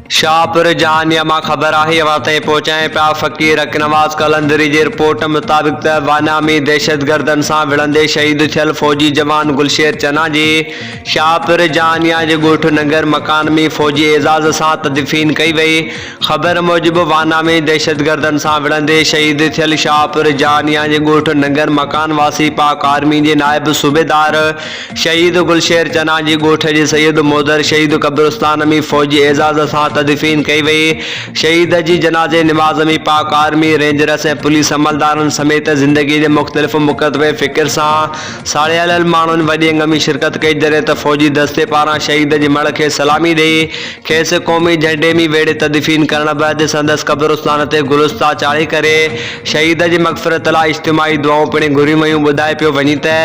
शाहपुर जानिया मां ख़बर आहे वते पहुचाए पिया फ़कीर नवाज़ कलंदरी जी रिपोर्ट मुताबिक़ वाना में दहशतगर्दन सां विढ़ंदे शहीद थियल फ़ौजी जवान गुलशेर चना जी शाहपुर जानिया जे ॻोठ नगर मकान में फ़ौजी एज़ाज़ सां तदफ़ीन कई वई। ख़बर मूजिब वाना में दहशतगर्दन सां विढ़ंदे शहीद थियल शाहपुर जानिया जे ॻोठ नगर मकान वासी पाक आर्मी जे नायब सूबेदार शहीद गुलशेर चना जी ॻोठ जे सैयद मोदर शहीद कब्रिस्तान में फ़ौजी एज़ाज़ सां तदफ़ीन कई वई। शहीद जी जनाज़े नमाज़ में पाक आर्मी रेंजर्स ऐं पुलिस अमलदारन समेत ज़िंदगी के मुख़्तलिफ़ मुक़दमे फ़िक्र सां साड़ियल माण्हुनि वॾी अंग में शिरकत कई जॾहिं त फ़ौजी दस्ते पारां शहीद जे मड़ खे सलामी ॾेई खेसि क़ौमी झंडे में वेड़े तदफ़ीन करण बैदि संदसि कब्रिस्तान ते गुलस्ता चाढ़े करे शहीद जी मग़फ़िरत लाइ इज्तिमाही दुआऊं पिणु घुरियूं वयूं। ॿुधाए पियो वञे त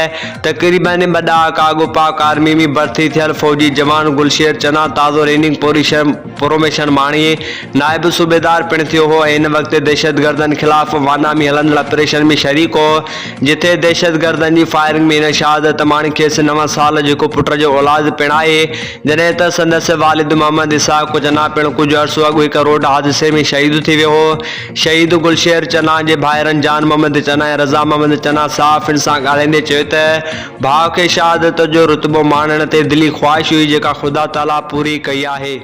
तक़रीबन 2 ॾहाका अॻु पाक आर्मी में भर्ती थियल फ़ौजी जवान गुलशेर चना ताज़ो रेनिंग प्रोमोशन माणी नायब सूबेदार पिणु थियो हो। इन वक्त दहशतगर्दन खिलाफ़ वाना में हलंदड़ ऑपरेशन में शरीक हो जिथे दहशतगर्दन की फायरिंग में इन शहादत माणी खेसि 9 साल जेको पुट जो औलाद पिणु आहे जॾहिं त संदसि वालिद मोहम्मद इसाक चना पिणु कुछ अर्सो अॻु हिकु रोड हादसे में शहीद थी वियो हो। शहीद गुलशेर चना जे भाइरनि जान मोहम्मद चना ऐं रज़ा मोहम्मद चना साफ़ इन सां ॻाल्हाईंदे चयो त भाउ खे शहादत जो रुतबो माणण ते दिली ख़्वाहिश हुई जेका ख़ुदा ताला पूरी कई आहे।